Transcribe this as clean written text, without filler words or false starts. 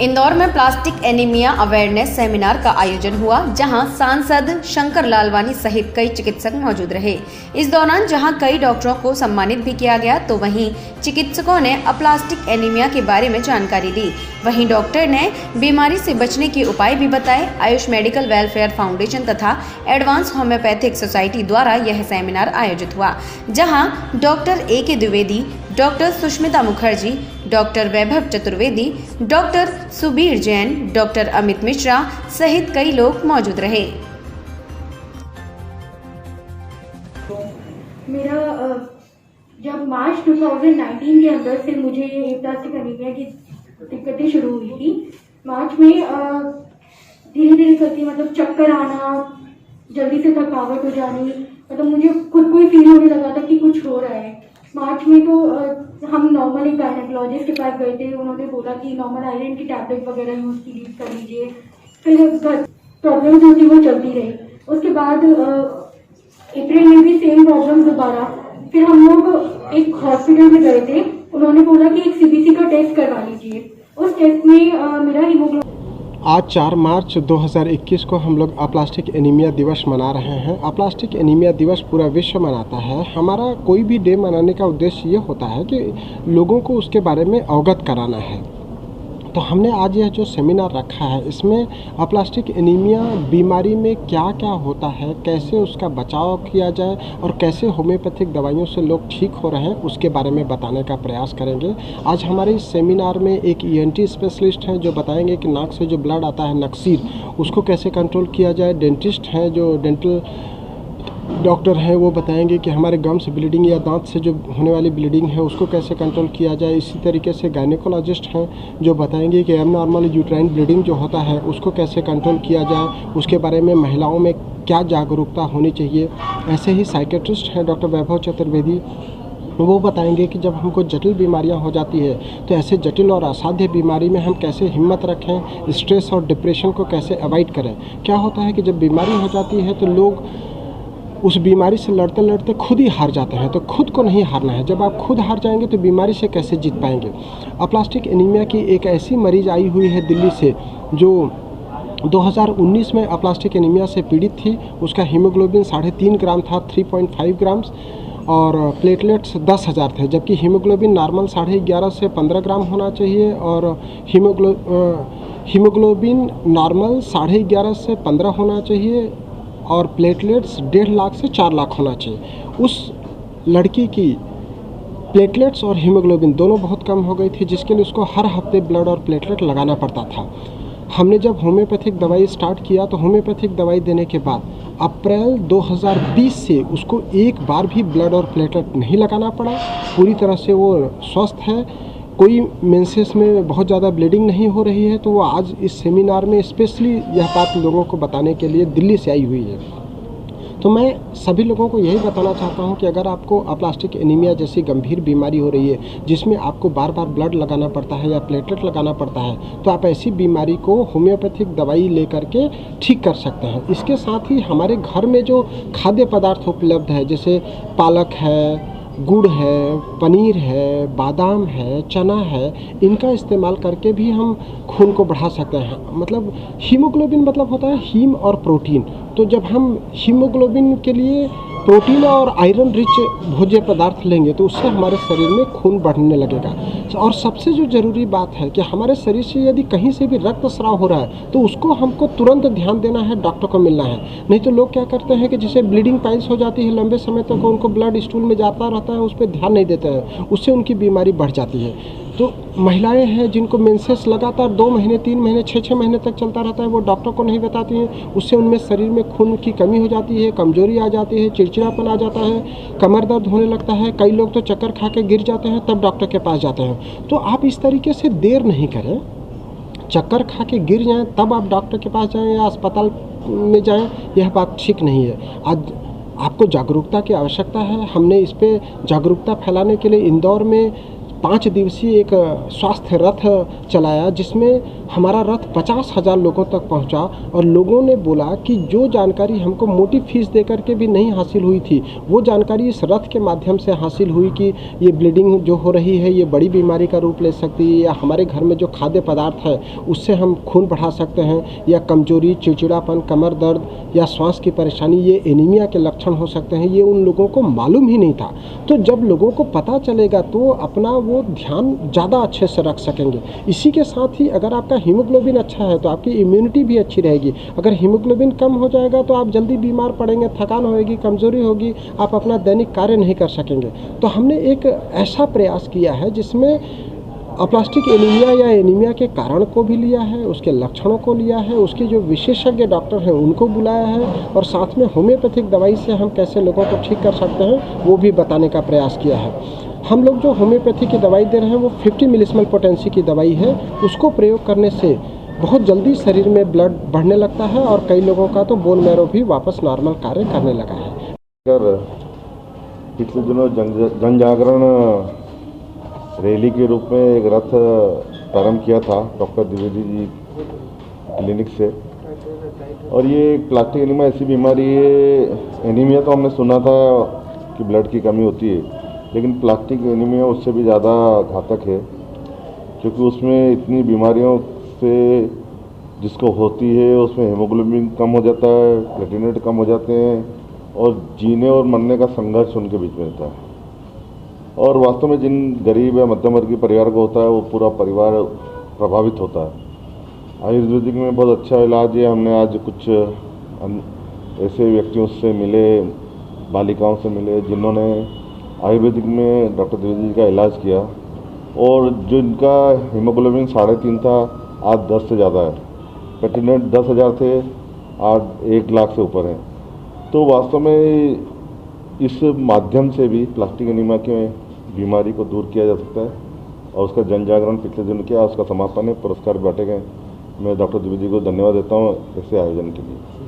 इंदौर में plastic anaemia awareness seminar का आयोजन हुआ, जहां सांसद शंकर लालवानी सहित कई चिकित्सक मौजूद रहे। इस दौरान जहां कई डॉक्टरों को सम्मानित भी किया गया, तो वहीं चिकित्सकों ने अप्लास्टिक एनीमिया के बारे में जानकारी दी। वहीं डॉक्टर ने बीमारी से बचने के उपाय भी बताए। आयुष मेडिकल वेलफेयर फाउंडेशन तथा एडवांस होम्योपैथिक सोसाइटी द्वारा यह सेमिनार आयोजित हुआ, जहां doctor A.K. Dwivedi, doctor Sushmita Mukherjee, doctor Vaibhav Chaturvedi, doctor Subir Jain, doctor Amit Mishra सहित कई लोग मौजूद रहे। मेरा जब मार्च 2019 के अंदर से मुझे एप्लास्टिक एनीमिया की दिक्कतें शुरू हुई थी। मार्च में धीरे धीरे करके मतलब चक्कर आना, जल्दी से थकावट हो जानी, मतलब मुझे खुद को ही फील होने लगा था कि कुछ हो रहा है। मार्च में तो हम नॉर्मल एक गायनेकोलॉजिस्ट के पास गए थे। उन्होंने बोला कि नॉर्मल आयरन की टैबलेट वगैरह यूज़ कर लीजिए। फिर प्रॉब्लम्स होती वो चलती रही। उसके बाद अप्रैल में भी सेम प्रॉब्लम दोबारा। फिर हम लोग एक हॉस्पिटल में गए थे। उन्होंने बोला कि एक CBC का टेस्ट करवा लीजिए। उस टेस्ट में मेरा हीमोग्लोबिन। आज 4 मार्च 2021 को हम लोग अप्लास्टिक एनीमिया दिवस मना रहे हैं। अप्लास्टिक एनीमिया दिवस पूरा विश्व मनाता है। हमारा कोई भी डे मनाने का उद्देश्य ये होता है कि लोगों को उसके बारे में अवगत कराना है। तो हमने आज यह जो सेमिनार रखा है, इसमें अप्लास्टिक एनीमिया बीमारी में क्या क्या होता है, कैसे उसका बचाव किया जाए और कैसे होम्योपैथिक दवाइयों से लोग ठीक हो रहे हैं, उसके बारे में बताने का प्रयास करेंगे। आज हमारे इस सेमिनार में एक ENT स्पेशलिस्ट हैं जो बताएंगे कि नाक से जो ब्लड आता है नक्सीर, उसको कैसे कंट्रोल किया जाए। डेंटिस्ट हैं जो डेंटल डॉक्टर हैं, वो बताएंगे कि हमारे गम से ब्लीडिंग या दांत से जो होने वाली ब्लीडिंग है उसको कैसे कंट्रोल किया जाए। इसी तरीके से गायनेकोलॉजिस्ट हैं जो बताएंगे कि एबनॉर्मल यूट्राइन ब्लीडिंग जो होता है उसको कैसे कंट्रोल किया जाए, उसके बारे में महिलाओं में क्या जागरूकता होनी चाहिए। ऐसे ही साइकेट्रिस्ट हैं डॉक्टर वैभव चतुर्वेदी, वो बताएंगे कि जब हमको जटिल बीमारियां हो जाती है तो ऐसे जटिल और असाध्य बीमारी में हम कैसे हिम्मत रखें, स्ट्रेस और डिप्रेशन को कैसे अवॉइड करें। क्या होता है कि जब बीमारी हो जाती है तो लोग उस बीमारी से लड़ते लड़ते खुद ही हार जाते हैं। तो खुद को नहीं हारना है। जब आप खुद हार जाएंगे तो बीमारी से कैसे जीत पाएंगे। अप्लास्टिक एनीमिया की एक ऐसी मरीज आई हुई है दिल्ली से जो 2019 में अप्लास्टिक एनीमिया से पीड़ित थी। उसका हीमोग्लोबिन 3.5 ग्राम था, 3.5 ग्राम्स, और प्लेटलेट्स 10,000 थे, जबकि हीमोग्लोबिन नॉर्मल 11.5 से 15 ग्राम होना चाहिए और हीमोग्लोबिन नॉर्मल 11.5 से 15 होना चाहिए और प्लेटलेट्स 1.5 लाख से 4 लाख होना चाहिए। उस लड़की की प्लेटलेट्स और हीमोग्लोबिन दोनों बहुत कम हो गई थी, जिसके लिए उसको हर हफ्ते ब्लड और प्लेटलेट लगाना पड़ता था। हमने जब होम्योपैथिक दवाई स्टार्ट किया तो होम्योपैथिक दवाई देने के बाद अप्रैल 2020 से उसको एक बार भी ब्लड और प्लेटलेट नहीं लगाना पड़ा। पूरी तरह से वो स्वस्थ है। कोई मेंसेस में बहुत ज़्यादा ब्लीडिंग नहीं हो रही है। तो वो आज इस सेमिनार में स्पेशली यह बात लोगों को बताने के लिए दिल्ली से आई हुई है। तो मैं सभी लोगों को यही बताना चाहता हूं कि अगर आपको अप्लास्टिक एनीमिया जैसी गंभीर बीमारी हो रही है जिसमें आपको बार बार ब्लड लगाना पड़ता है या प्लेटलेट लगाना पड़ता है, तो आप ऐसी बीमारी को होम्योपैथिक दवाई लेकर के ठीक कर सकते हैं। इसके साथ ही हमारे घर में जो खाद्य पदार्थ उपलब्ध है, जैसे पालक है, गुड़ है, पनीर है, बादाम है, चना है, इनका इस्तेमाल करके भी हम खून को बढ़ा सकते हैं। मतलब हीमोग्लोबिन मतलब होता है हीम और प्रोटीन। तो जब हम हीमोग्लोबिन के लिए प्रोटीन और आयरन रिच भोज्य पदार्थ लेंगे तो उससे हमारे शरीर में खून बढ़ने लगेगा। और सबसे जो ज़रूरी बात है कि हमारे शरीर से यदि कहीं से भी रक्तस्राव हो रहा है तो उसको हमको तुरंत ध्यान देना है, डॉक्टर को मिलना है। नहीं तो लोग क्या करते हैं कि जैसे ब्लीडिंग पाइल्स हो जाती है, लंबे समय तक उनको ब्लड स्टूल में जाता रहता है, उस पर ध्यान नहीं देते हैं, उससे उनकी बीमारी बढ़ जाती है। तो महिलाएं हैं जिनको मेंसेस लगातार 2 महीने, 3 महीने, 6 महीने तक चलता रहता है, वो डॉक्टर को नहीं बताती हैं। उससे उनमें शरीर में खून की कमी हो जाती है, कमजोरी आ जाती है, चिड़चिड़ापन आ जाता है, कमर दर्द होने लगता है। कई लोग तो चक्कर खा के गिर जाते हैं, तब डॉक्टर के पास जाते हैं। तो आप इस तरीके से देर नहीं करें। चक्कर खा के गिर जाएं तब आप डॉक्टर के पास जाएं या अस्पताल में जाएं, यह बात ठीक नहीं है। आज आपको जागरूकता की आवश्यकता है। हमने इस पर जागरूकता फैलाने के लिए इंदौर में 5 दिवसीय एक स्वास्थ्य रथ चलाया, जिसमें हमारा रथ 50,000 लोगों तक पहुंचा। और लोगों ने बोला कि जो जानकारी हमको मोटी फीस दे करके भी नहीं हासिल हुई थी, वो जानकारी इस रथ के माध्यम से हासिल हुई कि ये ब्लीडिंग जो हो रही है ये बड़ी बीमारी का रूप ले सकती है, या हमारे घर में जो खाद्य पदार्थ है उससे हम खून बढ़ा सकते हैं, या कमजोरी, चिड़चिड़ापन, कमर दर्द या श्वास की परेशानी ये एनीमिया के लक्षण हो सकते हैं। ये उन लोगों को मालूम ही नहीं था। तो जब लोगों को पता चलेगा तो अपना वो ध्यान ज़्यादा अच्छे से रख सकेंगे। इसी के साथ ही अगर आपका हीमोग्लोबिन अच्छा है तो आपकी इम्यूनिटी भी अच्छी रहेगी। अगर हीमोग्लोबिन कम हो जाएगा तो आप जल्दी बीमार पड़ेंगे, थकान होगी, कमजोरी होगी, आप अपना दैनिक कार्य नहीं कर सकेंगे। तो हमने एक ऐसा प्रयास किया है जिसमें अप्लास्टिक एनीमिया या एनीमिया के कारण को भी लिया है, उसके लक्षणों को लिया है, उसके जो विशेषज्ञ डॉक्टर हैं उनको बुलाया है, और साथ में होम्योपैथिक दवाई से हम कैसे लोगों को ठीक कर सकते हैं वो भी बताने का प्रयास किया है। हम लोग जो होम्योपैथी की दवाई दे रहे हैं वो 50 मिलीस्मोल पोटेंसी की दवाई है। उसको प्रयोग करने से बहुत जल्दी शरीर में ब्लड बढ़ने लगता है, और कई लोगों का तो बोन मैरो भी वापस नॉर्मल कार्य करने लगा है। पिछले दिनों जन जागरण रैली के रूप में एक रथ प्रारंभ किया था डॉक्टर द्विवेदी जी क्लिनिक से। और ये प्लास्टिक एनीमिया ऐसी बीमारी है, एनीमिया तो हमने सुना था कि ब्लड की कमी होती है, लेकिन प्लास्टिक एनीमिया उससे भी ज़्यादा घातक है, क्योंकि उसमें इतनी बीमारियों से जिसको होती है उसमें हीमोग्लोबिन कम हो जाता है, प्लेटलेट कम हो जाते हैं, और जीने और मरने का संघर्ष उनके बीच में रहता है। और वास्तव में जिन गरीब या मध्यम वर्गीय परिवार को होता है वो पूरा परिवार प्रभावित होता है। आयुर्वेदिक में बहुत अच्छा इलाज है। हमने आज कुछ ऐसे व्यक्तियों से मिले, बालिकाओं से मिले जिन्होंने आयुर्वेदिक में डॉक्टर द्विवेदी जी का इलाज किया, और जो इनका हीमोग्लोबिन 3.5 था आज 10 से ज़्यादा है। प्लेटलेट 10,000 थे, आज 1 लाख से ऊपर है। तो वास्तव में इस माध्यम से भी प्लास्टिक एनीमिया की बीमारी को दूर किया जा सकता है, और उसका जन जागरण पिछले दिन किया, उसका समापन है, पुरस्कार बांटे गए। मैं डॉक्टर द्विवेदी को धन्यवाद देता हूँ ऐसे आयोजन के लिए।